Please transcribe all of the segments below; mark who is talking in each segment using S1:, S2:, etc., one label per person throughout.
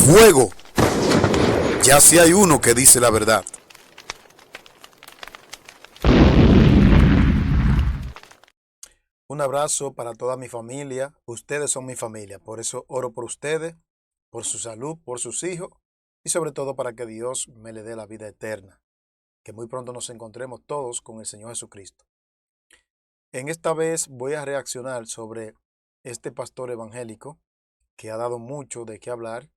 S1: Fuego. Ya si hay uno que dice la verdad. Un abrazo para toda mi familia. Ustedes son mi familia. Por eso oro por ustedes, por su salud, por sus hijos y sobre todo para que Dios me le dé la vida eterna. Que muy pronto nos encontremos todos con el Señor Jesucristo. En esta vez voy a reaccionar sobre este pastor evangélico que ha dado mucho de qué hablar,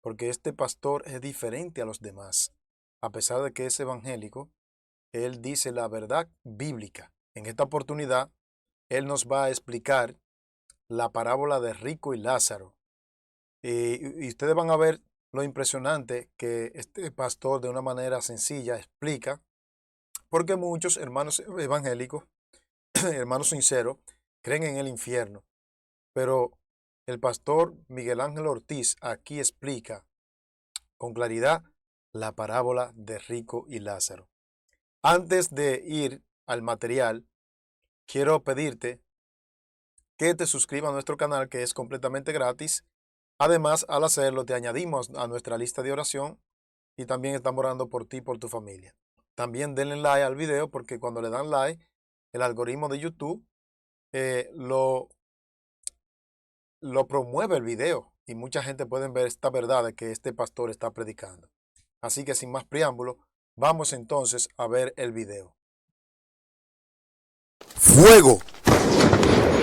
S1: porque este pastor es diferente a los demás. A pesar de que es evangélico, él dice la verdad bíblica. En esta oportunidad, él nos va a explicar la parábola de Rico y Lázaro. Y ustedes van a ver lo impresionante que este pastor de una manera sencilla explica, porque muchos hermanos evangélicos, hermanos sinceros, creen en el infierno. Pero el pastor Miguel Ángel Ortiz aquí explica con claridad la parábola de Rico y Lázaro. Antes de ir al material, quiero pedirte que te suscribas a nuestro canal, que es completamente gratis. Además, al hacerlo, te añadimos a nuestra lista de oración y también estamos orando por ti y por tu familia. También denle like al video, porque cuando le dan like, el algoritmo de YouTube eh, lo, lo promueve el video y mucha gente puede ver esta verdad de que este pastor está predicando. Así que sin más preámbulo, vamos entonces a ver el video. Fuego.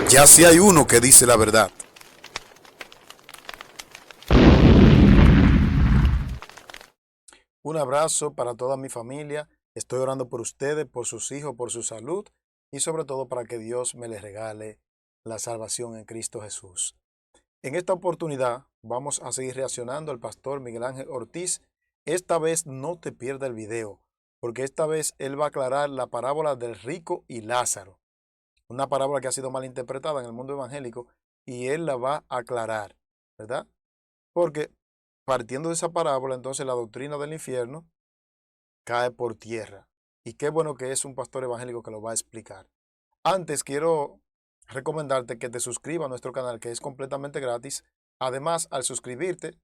S1: Ya si hay uno que dice la verdad. Un abrazo para toda mi familia. Estoy orando por ustedes, por sus hijos, por su salud y sobre todo para que Dios me les regale la salvación en Cristo Jesús. En esta oportunidad vamos a seguir reaccionando al pastor Miguel Ángel Ortiz. Esta vez no te pierdas el video, porque esta vez él va a aclarar la parábola del rico y Lázaro. Una parábola que ha sido mal interpretada en el mundo evangélico y él la va a aclarar, ¿verdad? Porque partiendo de esa parábola, entonces la doctrina del infierno cae por tierra. Y qué bueno que es un pastor evangélico que lo va a explicar. Antes quiero recomendarte que te suscribas a nuestro canal, que es completamente gratis. Además, al suscribirte,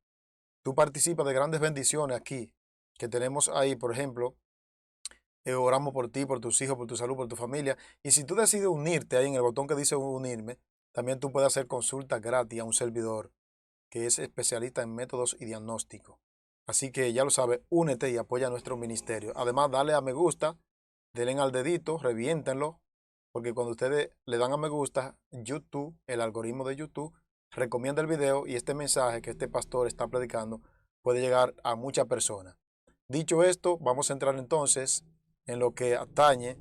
S1: tú participas de grandes bendiciones aquí, que tenemos ahí, por ejemplo, oramos por ti, por tus hijos, por tu salud, por tu familia. Y si tú decides unirte ahí en el botón que dice unirme, también tú puedes hacer consulta gratis a un servidor que es especialista en métodos y diagnóstico. Así que ya lo sabes, únete y apoya nuestro ministerio. Además, dale a me gusta, denle al dedito, reviéntenlo, porque cuando ustedes le dan a me gusta, YouTube, el algoritmo de YouTube, recomienda el video y este mensaje que este pastor está predicando puede llegar a muchas personas. Dicho esto, vamos a entrar entonces en lo que atañe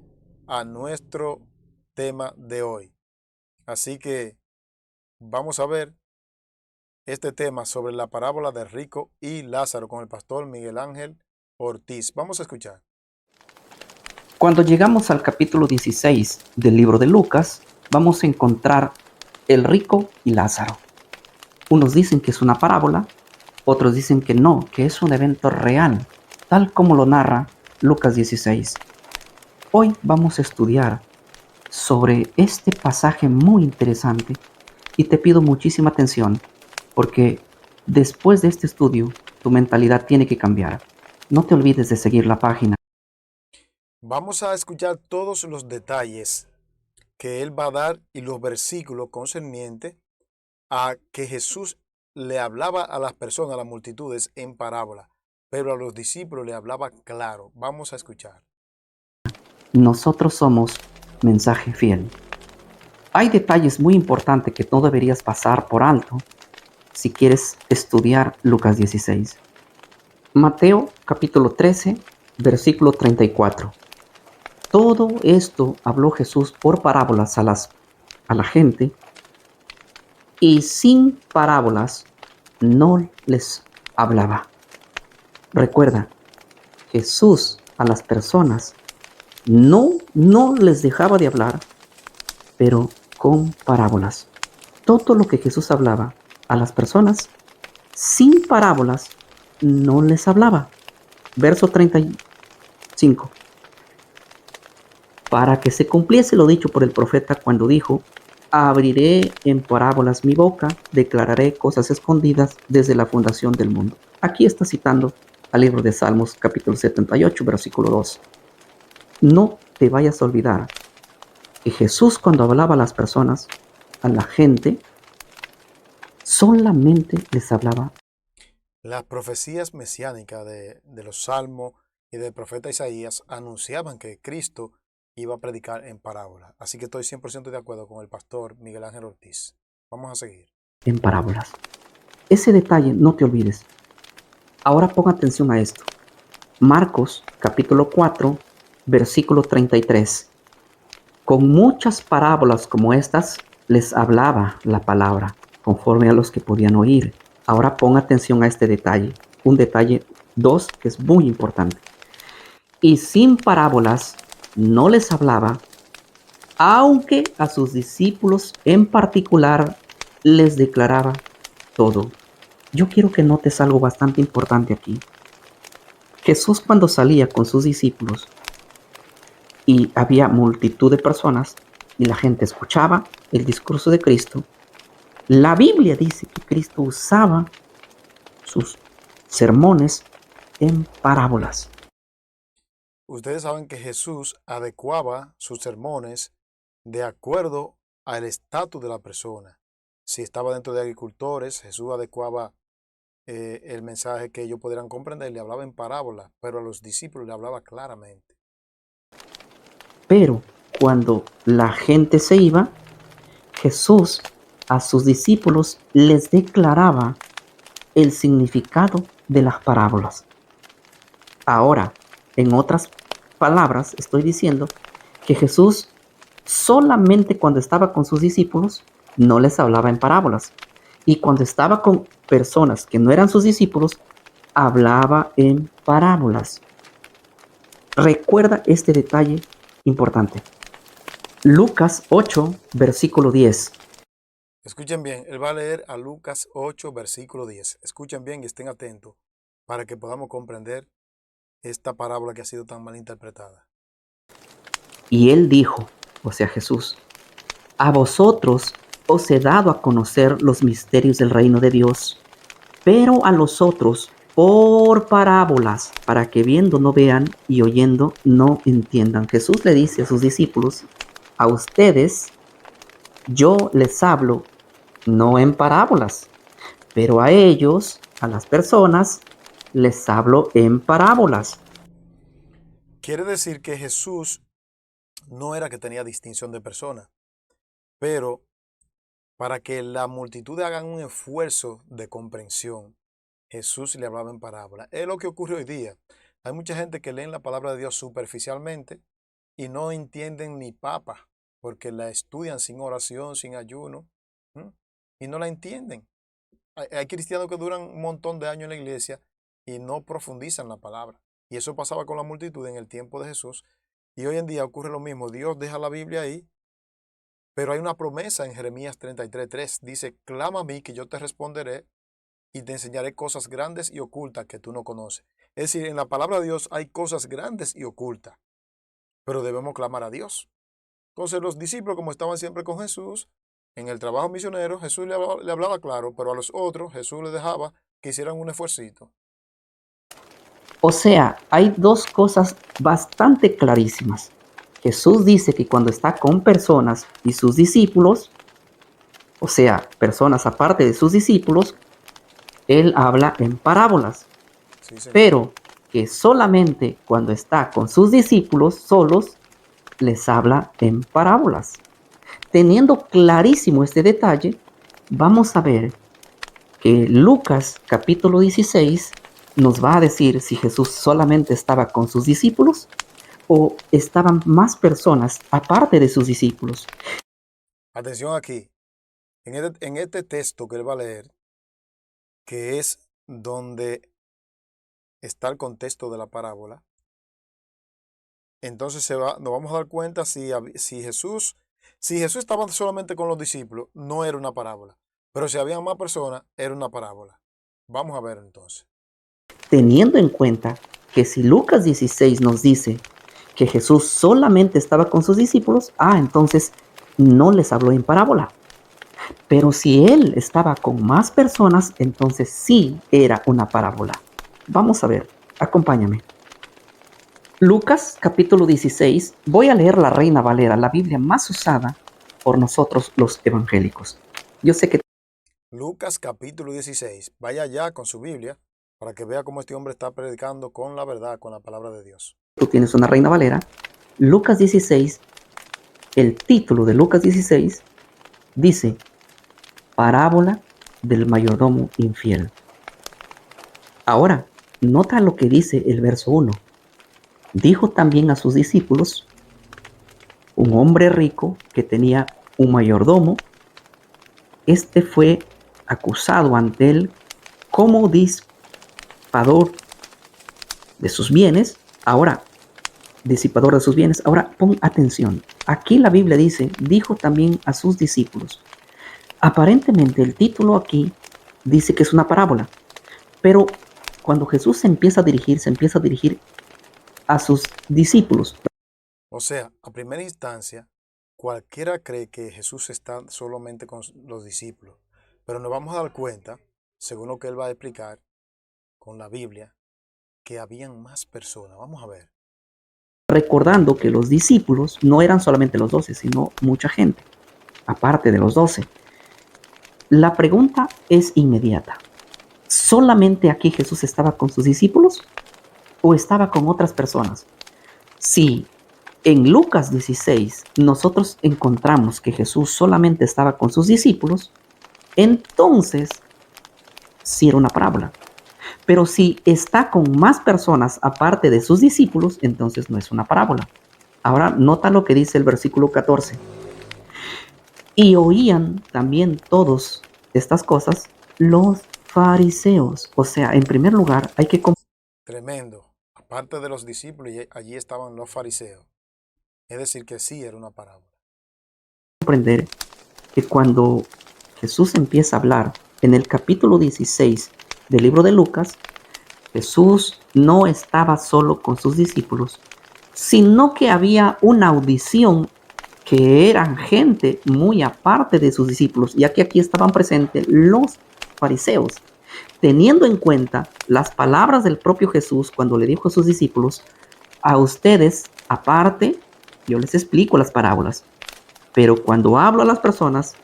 S1: a nuestro tema de hoy. Así que vamos a ver este tema sobre la parábola de Rico y Lázaro con el pastor Miguel Ángel Ortiz. Vamos a escuchar.
S2: Cuando llegamos al capítulo 16 del libro de Lucas, vamos a encontrar el rico y Lázaro. Unos dicen que es una parábola, otros dicen que no, que es un evento real, tal como lo narra Lucas 16. Hoy vamos a estudiar sobre este pasaje muy interesante y te pido muchísima atención porque después de este estudio tu mentalidad tiene que cambiar. No te olvides de seguir la página.
S1: Vamos a escuchar todos los detalles que él va a dar y los versículos concernientes a que Jesús le hablaba a las personas, a las multitudes en parábola, pero a los discípulos le hablaba claro. Vamos a escuchar.
S2: Nosotros somos mensaje fiel. Hay detalles muy importantes que no deberías pasar por alto si quieres estudiar Lucas 16. Mateo capítulo 13, versículo 34. Todo esto habló Jesús por parábolas a la gente, y sin parábolas no les hablaba. Recuerda, Jesús a las personas no les dejaba de hablar, pero con parábolas. Todo lo que Jesús hablaba a las personas, sin parábolas, no les hablaba. Verso 35. Para que se cumpliese lo dicho por el profeta cuando dijo: abriré en parábolas mi boca, declararé cosas escondidas desde la fundación del mundo. Aquí está citando al libro de Salmos, capítulo 78, versículo 2. No te vayas a olvidar que Jesús, cuando hablaba a las personas, a la gente, solamente les hablaba.
S1: Las profecías mesiánicas de los Salmos y del profeta Isaías anunciaban que Cristo iba a predicar en parábola. Así que estoy 100% de acuerdo con el pastor Miguel Ángel Ortiz. Vamos a seguir.
S2: En parábolas. Ese detalle no te olvides. Ahora pon atención a esto. Marcos, capítulo 4, versículo 33. Con muchas parábolas como estas les hablaba la palabra, conforme a los que podían oír. Ahora pon atención a este detalle. Un detalle 2 que es muy importante. Y sin parábolas no les hablaba, aunque a sus discípulos en particular les declaraba todo. Yo quiero que notes algo bastante importante aquí. Jesús, cuando salía con sus discípulos y había multitud de personas y la gente escuchaba el discurso de Cristo, la Biblia dice que Cristo usaba sus sermones en parábolas.
S1: Ustedes saben que Jesús adecuaba sus sermones de acuerdo al estatus de la persona. Si estaba dentro de agricultores, Jesús adecuaba el mensaje que ellos pudieran comprender, le hablaba en parábola, pero a los discípulos le hablaba claramente.
S2: Pero cuando la gente se iba, Jesús a sus discípulos les declaraba el significado de las parábolas. Ahora, en otras palabras, estoy diciendo que Jesús solamente cuando estaba con sus discípulos no les hablaba en parábolas. Y cuando estaba con personas que no eran sus discípulos, hablaba en parábolas. Recuerda este detalle importante. Lucas 8, versículo 10.
S1: Escuchen bien, él va a leer a Lucas 8, versículo 10. Escuchen bien y estén atentos para que podamos comprender esta parábola que ha sido tan mal interpretada.
S2: Y él dijo, o sea Jesús, a vosotros os he dado a conocer los misterios del reino de Dios, pero a los otros por parábolas, para que viendo no vean y oyendo no entiendan. Jesús le dice a sus discípulos, a ustedes yo les hablo no en parábolas, pero a ellos, a las personas, les hablo en parábolas.
S1: Quiere decir que Jesús no era que tenía distinción de persona, pero para que la multitud hagan un esfuerzo de comprensión, Jesús le hablaba en parábola. Es lo que ocurre hoy día. Hay mucha gente que lee la palabra de Dios superficialmente y no entienden ni papa, porque la estudian sin oración, sin ayuno, ¿m? Y no la entienden. Hay cristianos que duran un montón de años en la iglesia y no profundizan la palabra. Y eso pasaba con la multitud en el tiempo de Jesús. Y hoy en día ocurre lo mismo. Dios deja la Biblia ahí, pero hay una promesa en Jeremías 33:3. Dice, clama a mí que yo te responderé y te enseñaré cosas grandes y ocultas que tú no conoces. Es decir, en la palabra de Dios hay cosas grandes y ocultas, pero debemos clamar a Dios. Entonces los discípulos, como estaban siempre con Jesús, en el trabajo misionero, Jesús le hablaba claro, pero a los otros Jesús les dejaba que hicieran un esfuercito.
S2: O sea, hay dos cosas bastante clarísimas. Jesús dice que cuando está con personas y sus discípulos, o sea, personas aparte de sus discípulos, Él habla en parábolas.
S1: Sí, señor.
S2: Pero que solamente cuando está con sus discípulos solos, les habla en parábolas. Teniendo clarísimo este detalle, vamos a ver que Lucas capítulo 16 nos va a decir si Jesús solamente estaba con sus discípulos o estaban más personas aparte de sus discípulos.
S1: Atención aquí. En este texto que él va a leer, que es donde está el contexto de la parábola, entonces nos vamos a dar cuenta si Jesús estaba solamente con los discípulos, no era una parábola. Pero si había más personas, era una parábola. Vamos a ver entonces.
S2: Teniendo en cuenta que si Lucas 16 nos dice que Jesús solamente estaba con sus discípulos, entonces no les habló en parábola. Pero si él estaba con más personas, entonces sí era una parábola. Vamos a ver, acompáñame. Lucas capítulo 16, voy a leer la Reina Valera, la Biblia más usada por nosotros los evangélicos. Yo sé que
S1: Lucas capítulo 16. Vaya ya con su Biblia para que vea cómo este hombre está predicando con la verdad, con la palabra de Dios.
S2: tú tienes una Reina Valera. Lucas 16, el título de Lucas 16 dice, parábola del mayordomo infiel. Ahora, nota lo que dice el verso 1. Dijo también a sus discípulos, un hombre rico que tenía un mayordomo, este fue acusado ante él como disipador de sus bienes. Ahora, disipador de sus bienes. Ahora, pon atención. Aquí la Biblia dice, dijo también a sus discípulos. Aparentemente el título aquí dice que es una parábola, pero cuando Jesús se empieza a dirigir a sus discípulos.
S1: O sea, a primera instancia, cualquiera cree que Jesús está solamente con los discípulos, pero nos vamos a dar cuenta, según lo que él va a explicar con la Biblia, que habían más personas. Vamos a ver.
S2: Recordando que los discípulos no eran solamente los 12, sino mucha gente, aparte de los 12. La pregunta es inmediata. ¿Solamente aquí Jesús estaba con sus discípulos o estaba con otras personas? Si en Lucas 16 nosotros encontramos que Jesús solamente estaba con sus discípulos, entonces sí era una parábola. Pero si está con más personas aparte de sus discípulos, entonces no es una parábola. Ahora nota lo que dice el versículo 14. Y oían también todos estas cosas los fariseos. O sea, en primer lugar hay que
S1: Tremendo. Aparte de los discípulos, allí estaban los fariseos. Es decir, que sí era una parábola.
S2: comprender que cuando Jesús empieza a hablar en el capítulo 16 del libro de Lucas, Jesús no estaba solo con sus discípulos, sino que había una audición que eran gente muy aparte de sus discípulos, ya que aquí estaban presentes los fariseos, teniendo en cuenta las palabras del propio Jesús cuando le dijo a sus discípulos, a ustedes aparte, yo les explico las parábolas, pero cuando hablo a las personas,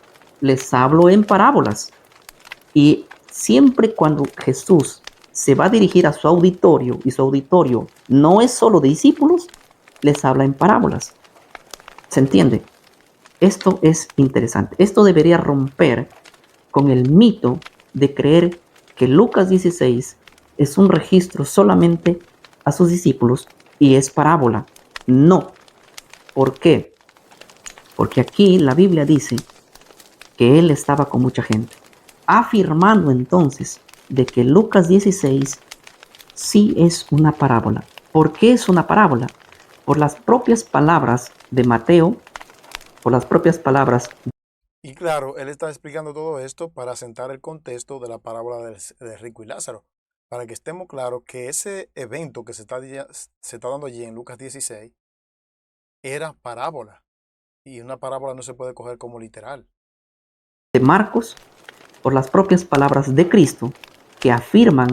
S2: les hablo en parábolas. Y siempre cuando Jesús se va a dirigir a su auditorio, y su auditorio no es solo de discípulos, les habla en parábolas. ¿Se entiende? Esto es interesante. Esto debería romper con el mito de creer que Lucas 16 es un registro solamente a sus discípulos y es parábola. No. ¿Por qué? Porque aquí la Biblia dice que él estaba con mucha gente, afirmando entonces de que Lucas 16 sí es una parábola. ¿Por qué es una parábola? Por las propias palabras de Mateo, por las propias palabras.
S1: Y claro, él está explicando todo esto para sentar el contexto de la parábola de Rico y Lázaro, para que estemos claros que ese evento que se está dando allí en Lucas 16 era parábola, y una parábola no se puede coger como literal.
S2: De Marcos, por las propias palabras de Cristo, que afirman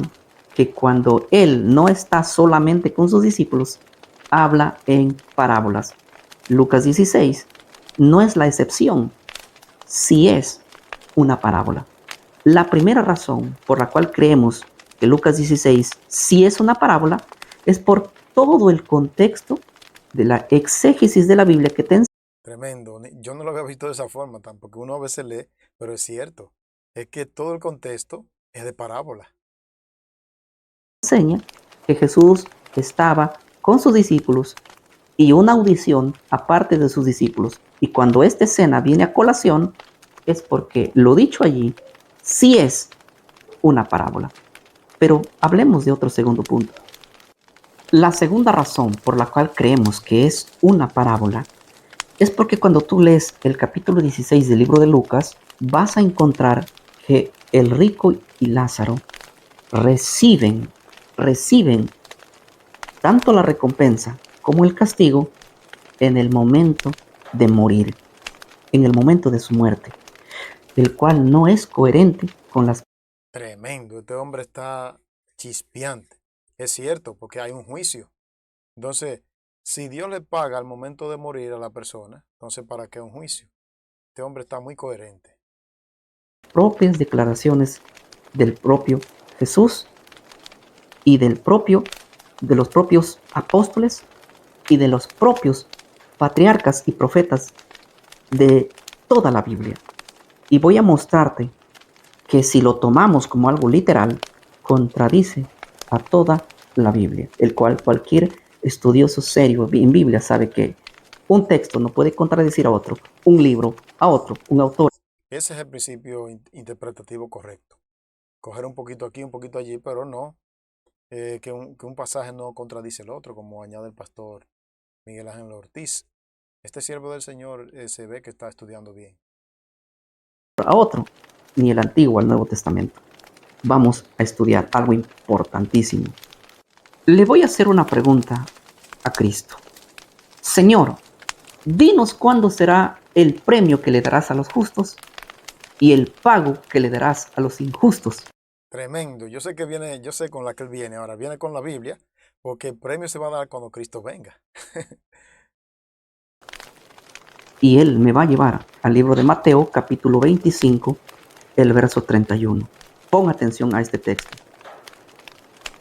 S2: que cuando Él no está solamente con sus discípulos, habla en parábolas. Lucas 16 no es la excepción, sí es una parábola. La primera razón por la cual creemos que Lucas 16 sí es una parábola es por todo el contexto de la exégesis de la Biblia que te
S1: Tremendo. Yo no lo había visto de esa forma tampoco. Uno a veces lee, pero es cierto. Es que todo el contexto es de parábola.
S2: enseña que Jesús estaba con sus discípulos y una audición aparte de sus discípulos. Y cuando esta escena viene a colación, es porque lo dicho allí sí es una parábola. Pero hablemos de otro segundo punto. La segunda razón por la cual creemos que es una parábola es porque cuando tú lees el capítulo 16 del libro de Lucas, vas a encontrar que el rico y Lázaro reciben tanto la recompensa como el castigo en el momento de morir. en el momento de su muerte, el cual no es coherente con las...
S1: Tremendo, este hombre está chispeante. Es cierto, porque hay un juicio. Entonces, si Dios le paga al momento de morir a la persona, entonces ¿para qué un juicio? Este hombre está muy coherente.
S2: propias declaraciones del propio Jesús y de los propios apóstoles y de los propios patriarcas y profetas de toda la Biblia. Y voy a mostrarte que si lo tomamos como algo literal, contradice a toda la Biblia, el cual cualquier estudioso serio en Biblia sabe que un texto no puede contradecir a otro, un libro a otro, un autor.
S1: Ese es el principio interpretativo correcto. Coger un poquito aquí, un poquito allí, pero no que un pasaje no contradice el otro, como añade el pastor Miguel Ángel Ortiz. Este siervo del Señor se ve que está estudiando bien.
S2: A otro, ni el Antiguo al Nuevo Testamento. Vamos a estudiar algo importantísimo. Le voy a hacer una pregunta a Cristo. Señor, dinos cuándo será el premio que le darás a los justos y el pago que le darás a los injustos.
S1: Tremendo. Yo sé que viene, yo sé con la que él viene ahora. Viene con la Biblia, porque el premio se va a dar cuando Cristo venga.
S2: Y él me va a llevar al libro de Mateo, capítulo 25, el verso 31. Pon atención a este texto.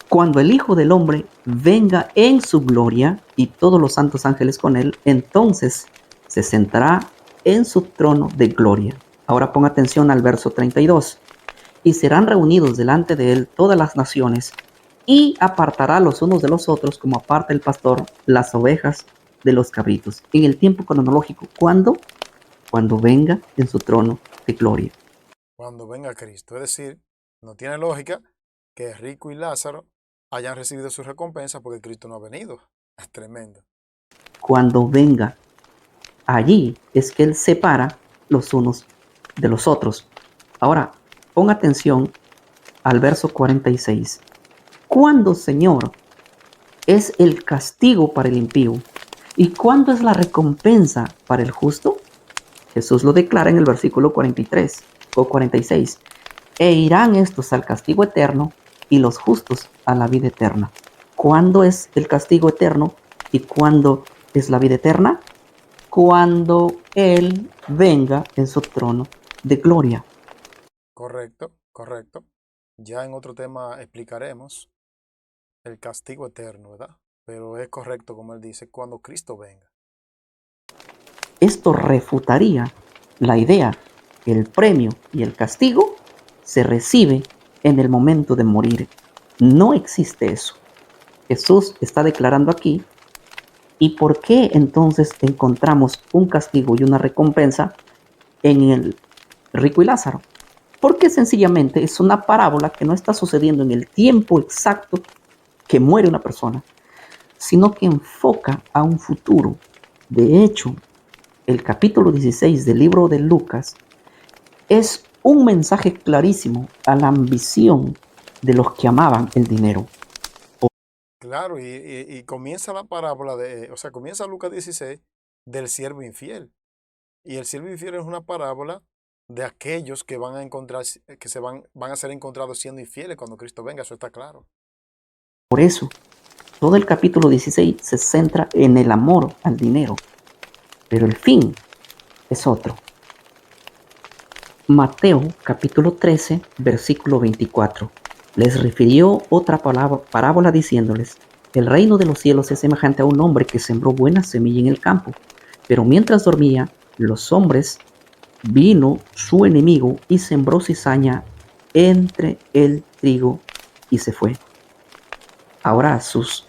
S2: Cuando el Hijo del Hombre venga en su gloria y todos los santos ángeles con él, entonces se sentará en su trono de gloria. Ahora pon atención al verso 32. Y serán reunidos delante de él todas las naciones, y apartará los unos de los otros como aparta el pastor las ovejas de los cabritos. En el tiempo cronológico, ¿cuándo? Cuando venga en su trono de gloria.
S1: Cuando venga Cristo. Es decir, no tiene lógica que Rico y Lázaro hayan recibido su recompensa porque Cristo no ha venido. Es tremendo.
S2: Cuando venga allí es que él separa los unos de los otros. Ahora, pon atención al verso 46. ¿Cuándo, Señor, es el castigo para el impío? ¿Y cuándo es la recompensa para el justo? Jesús lo declara en el versículo 43 o 46. E irán estos al castigo eterno y los justos a la vida eterna. ¿Cuándo es el castigo eterno y cuándo es la vida eterna? Cuando Él venga en su trono de gloria.
S1: Correcto, correcto. Ya en otro tema explicaremos el castigo eterno, ¿verdad? Pero es correcto, como él dice, cuando Cristo venga.
S2: Esto refutaría la idea que el premio y el castigo se recibe en el momento de morir. No existe eso. Jesús está declarando aquí. ¿Y por qué entonces encontramos un castigo y una recompensa en el rico y Lázaro? Porque sencillamente es una parábola que no está sucediendo en el tiempo exacto que muere una persona, sino que enfoca a un futuro. De hecho, el capítulo 16 del libro de Lucas es un mensaje clarísimo a la ambición de los que amaban el dinero.
S1: Claro, y comienza la parábola o sea, comienza Lucas 16 del siervo infiel. Y el siervo infiel es una parábola de aquellos que van a encontrar, que van a ser encontrados siendo infieles cuando Cristo venga, eso está claro.
S2: Por eso, todo el capítulo 16 se centra en el amor al dinero, pero el fin es otro. Mateo capítulo 13, versículo 24. Les refirió otra parábola diciéndoles, el reino de los cielos es semejante a un hombre que sembró buena semilla en el campo, pero mientras dormía, los hombres vino su enemigo y sembró cizaña entre el trigo y se fue. Ahora sus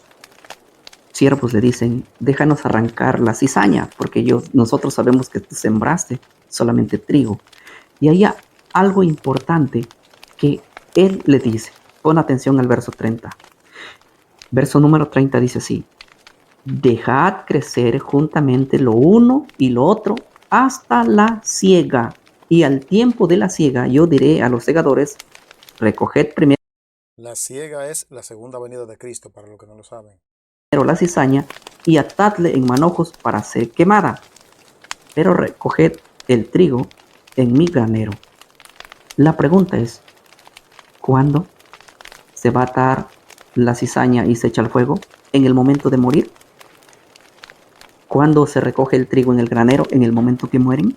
S2: siervos le dicen, déjanos arrancar la cizaña, porque nosotros sabemos que tú sembraste solamente trigo. Y hay algo importante que él le dice. Pon atención al verso 30. Verso número 30 dice así, dejad crecer juntamente lo uno y lo otro hasta la siega. Y al tiempo de la siega yo diré a los segadores, recoged primero
S1: La siega es la segunda venida de Cristo, para los que no lo saben.
S2: la cizaña y atadle en manojos para ser quemada. Pero recoged el trigo en mi granero. La pregunta es, ¿cuándo se va a atar la cizaña y se echa al fuego? ¿En el momento de morir? ¿Cuándo se recoge el trigo en el granero? ¿En el momento que mueren?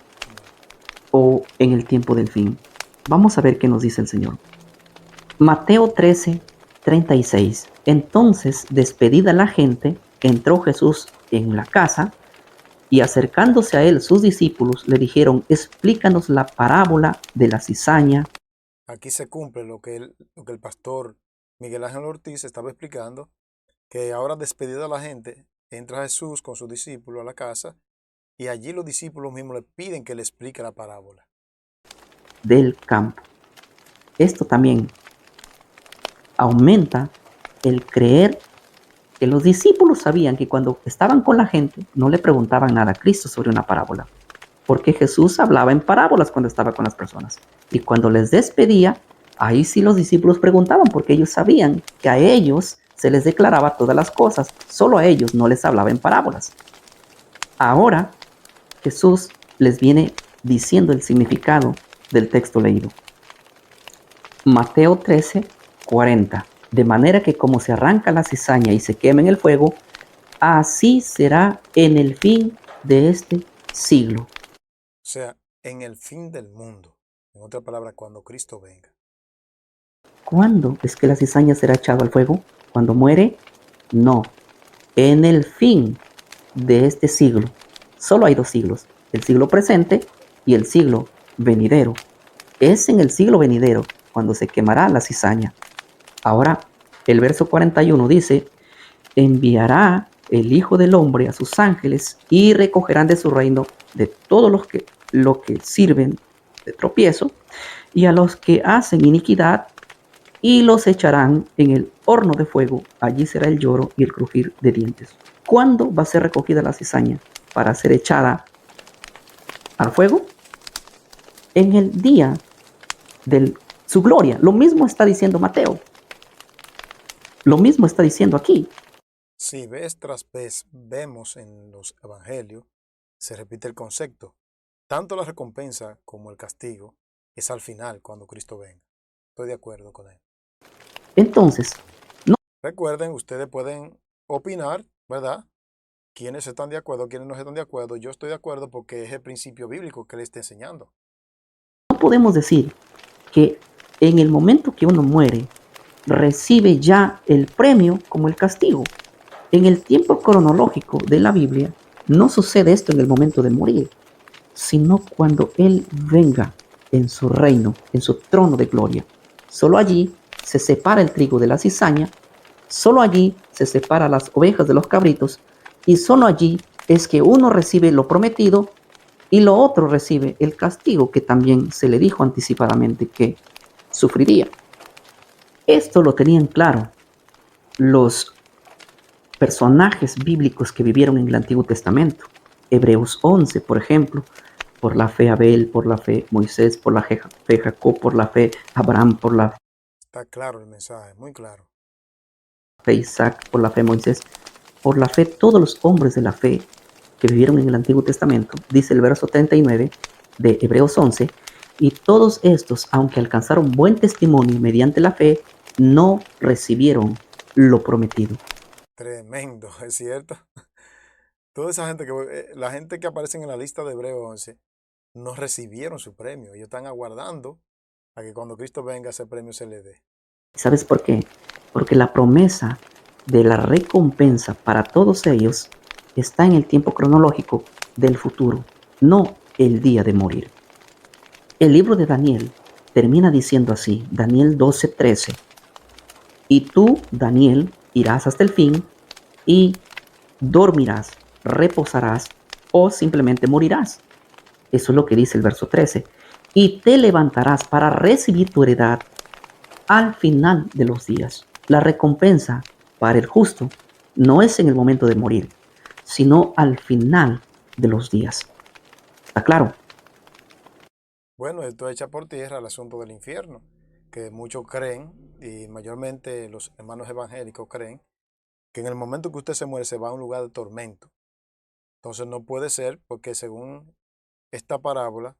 S2: ¿O en el tiempo del fin? Vamos a ver qué nos dice el Señor. Mateo 13:36. Entonces, despedida la gente, entró Jesús en la casa y acercándose a él sus discípulos le dijeron, explícanos la parábola de la cizaña.
S1: Aquí se cumple lo que el pastor Miguel Ángel Ortiz estaba explicando, que ahora despedida la gente, entra Jesús con sus discípulos a la casa y allí los discípulos mismos le piden que le explique la parábola.
S2: Del campo. Esto también aumenta el creer que los discípulos sabían que cuando estaban con la gente no le preguntaban nada a Cristo sobre una parábola, porque Jesús hablaba en parábolas cuando estaba con las personas. Y cuando les despedía, ahí sí los discípulos preguntaban, porque ellos sabían que a ellos se les declaraba todas las cosas, solo a ellos no les hablaba en parábolas. Ahora Jesús les viene diciendo el significado del texto leído. Mateo 13:40. De manera que como se arranca la cizaña y se quema en el fuego, así será en el fin de este siglo.
S1: O sea, en el fin del mundo. En otra palabra, cuando Cristo venga.
S2: ¿Cuándo es que la cizaña será echada al fuego? ¿Cuando muere? No. En el fin de este siglo. Solo hay dos siglos, el siglo presente y el siglo venidero. Es en el siglo venidero cuando se quemará la cizaña. Ahora, el verso 41 dice, enviará el Hijo del Hombre a sus ángeles y recogerán de su reino de todos los que sirven de tropiezo y a los que hacen iniquidad y los echarán en el horno de fuego. Allí será el lloro y el crujir de dientes. ¿Cuándo va a ser recogida la cizaña para ser echada al fuego? En el día de su gloria. Lo mismo está diciendo Mateo. Lo mismo está diciendo aquí.
S1: Si vez tras vez vemos en los evangelios, se repite el concepto. Tanto la recompensa como el castigo es al final, cuando Cristo venga. Estoy de acuerdo con él.
S2: Entonces, no
S1: Recuerden, ustedes pueden opinar, ¿verdad? Quiénes están de acuerdo, quiénes no están de acuerdo. Yo estoy de acuerdo porque es el principio bíblico que le está enseñando.
S2: podemos decir que en el momento que uno muere, recibe ya el premio como el castigo. En el tiempo cronológico de la Biblia, no sucede esto en el momento de morir, sino cuando Él venga en su reino, en su trono de gloria. Solo allí se separa el trigo de la cizaña, solo allí se separa las ovejas de los cabritos, y solo allí es que uno recibe lo prometido y lo otro recibe el castigo que también se le dijo anticipadamente que sufriría. Esto lo tenían claro los personajes bíblicos que vivieron en el Antiguo Testamento. Hebreos 11, por ejemplo, por la fe Abel, por la fe Moisés, por la fe Jacob, por la fe Abraham, por la
S1: Está claro el mensaje, muy claro.
S2: fe Isaac, por la fe Moisés, por la fe todos los hombres de la fe que vivieron en el Antiguo Testamento, dice el verso 39 de Hebreos 11, y todos estos, aunque alcanzaron buen testimonio mediante la fe, no recibieron lo prometido.
S1: Tremendo, es cierto. Toda esa gente la gente que aparece en la lista de Hebreos 11 no recibieron su premio. Ellos están aguardando a que cuando Cristo venga ese premio se le dé.
S2: ¿Sabes por qué? Porque la promesa de la recompensa para todos ellos está en el tiempo cronológico del futuro, no el día de morir. El libro de Daniel termina diciendo así, Daniel 12:13, y tú, Daniel, irás hasta el fin y dormirás, reposarás o simplemente morirás. Eso es lo que dice el verso 13. Y te levantarás para recibir tu heredad al final de los días. La recompensa para el justo no es en el momento de morir, sino al final de los días. ¿Está claro?
S1: Bueno, esto echa por tierra el asunto del infierno, que muchos creen, y mayormente los hermanos evangélicos creen, que en el momento que usted se muere se va a un lugar de tormento. Entonces no puede ser porque según esta parábola,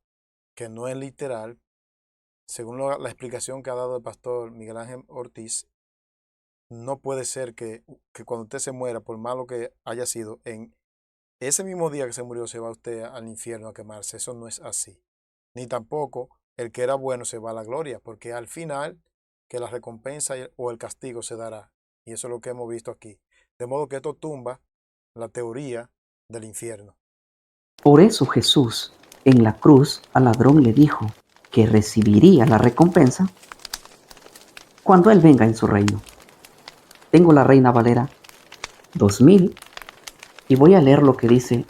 S1: que no es literal, según la explicación que ha dado el pastor Miguel Ángel Ortiz, no puede ser que cuando usted se muera, por malo que haya sido, en ese mismo día que se murió se va usted al infierno a quemarse. Eso no es así. Ni tampoco el que era bueno se va a la gloria, porque al final que la recompensa o el castigo se dará. Y eso es lo que hemos visto aquí. De modo que esto tumba la teoría del infierno.
S2: Por eso Jesús en la cruz al ladrón le dijo que recibiría la recompensa cuando Él venga en su reino. Tengo la Reina Valera 2000 y voy a leer lo que dice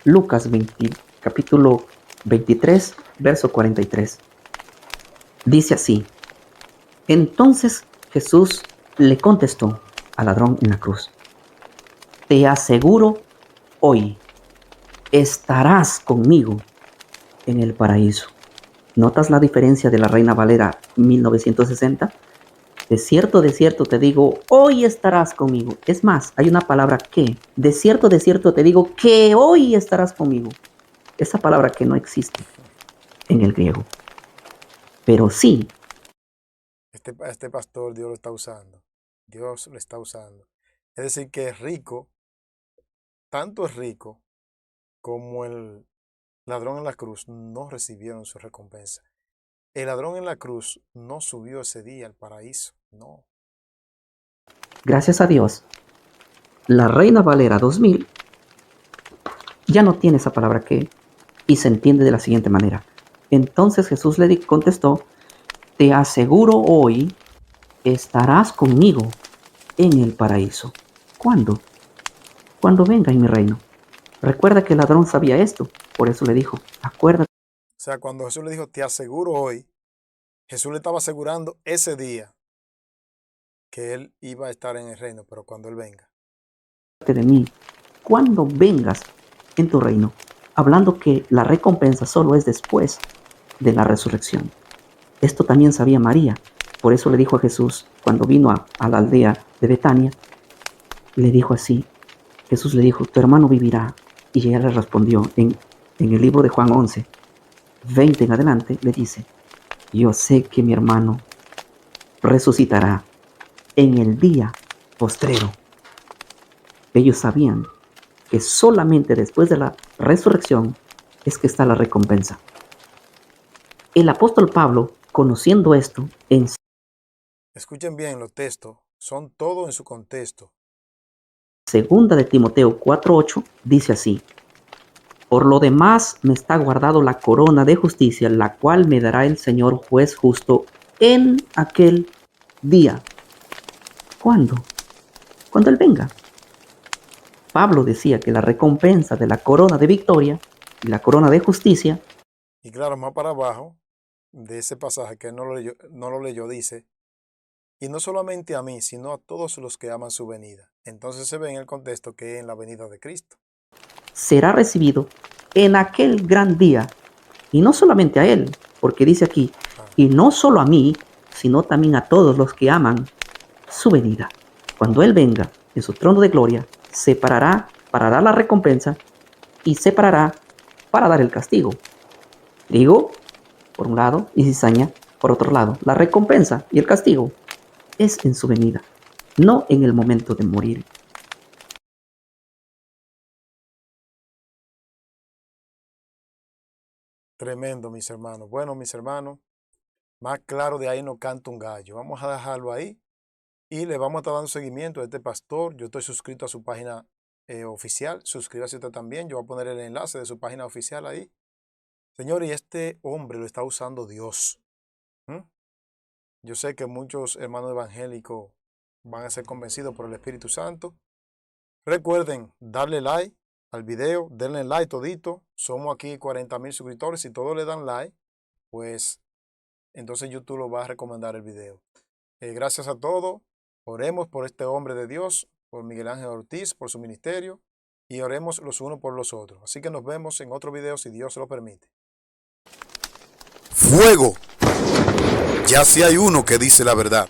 S2: Lucas 20, capítulo 23, verso 43. Dice así: entonces Jesús le contestó al ladrón en la cruz: te aseguro hoy estarás conmigo en el paraíso. ¿Notas la diferencia de la Reina Valera 1960? De cierto te digo, hoy estarás conmigo. Es más, hay una palabra que, de cierto te digo que hoy estarás conmigo. Esa palabra que no existe en el griego. Pero sí.
S1: Este pastor Dios lo está usando. Dios lo está usando. Es decir, que es rico, tanto es rico como el ladrón en la cruz no recibieron su recompensa. El ladrón en la cruz no subió ese día al paraíso, no.
S2: Gracias a Dios, la Reina Valera 2000 ya no tiene esa palabra que y se entiende de la siguiente manera. Entonces Jesús le contestó: te aseguro hoy estarás conmigo en el paraíso. ¿Cuándo? Cuando venga en mi reino. Recuerda que el ladrón sabía esto, por eso le dijo, acuérdate.
S1: O sea, cuando Jesús le dijo, te aseguro hoy, Jesús le estaba asegurando ese día que él iba a estar en el reino, pero cuando él venga.
S2: De mí, cuando vengas en tu reino, hablando que la recompensa solo es después de la resurrección. Esto también sabía María, por eso le dijo a Jesús, cuando vino a la aldea de Betania, le dijo así, Jesús le dijo, tu hermano vivirá. Y ella le respondió en el libro de Juan 11, 20 en adelante, le dice, yo sé que mi hermano resucitará en el día postrero. Ellos sabían que solamente después de la resurrección es que está la recompensa. El apóstol Pablo, conociendo esto,
S1: escuchen bien los textos, son todos en su contexto.
S2: Segunda de Timoteo 4:8 dice así: por lo demás me está guardado la corona de justicia, la cual me dará el Señor juez justo en aquel día. ¿Cuándo? Cuando Él venga. Pablo decía que la recompensa de la corona de victoria y la corona de justicia.
S1: Y claro, más para abajo de ese pasaje que él no lo leyó, dice, y no solamente a mí, sino a todos los que aman su venida. Entonces se ve en el contexto que es en la venida de Cristo.
S2: Será recibido en aquel gran día, y no solamente a Él, porque dice aquí, y no solo a mí, sino también a todos los que aman su venida. Cuando Él venga en su trono de gloria, separará para dar la recompensa y separará para dar el castigo. Trigo, por un lado, y cizaña, por otro lado. La recompensa y el castigo es en su venida, no en el momento de morir.
S1: Tremendo, mis hermanos. Bueno, mis hermanos, más claro de ahí no canta un gallo. Vamos a dejarlo ahí y le vamos a estar dando seguimiento a este pastor. Yo estoy suscrito a su página oficial. Suscríbase usted también. Yo voy a poner el enlace de su página oficial ahí. Señor, y este hombre lo está usando Dios. Yo sé que muchos hermanos evangélicos van a ser convencidos por el Espíritu Santo. Recuerden darle like al video, denle like todito. Somos aquí 40,000 suscriptores. Si todos le dan like, pues entonces YouTube lo va a recomendar el video. Gracias a todos. Oremos por este hombre de Dios, por Miguel Ángel Ortiz, por su ministerio, y oremos los unos por los otros. Así que nos vemos en otro video si Dios lo permite.
S3: Fuego. Ya si hay uno que dice la verdad.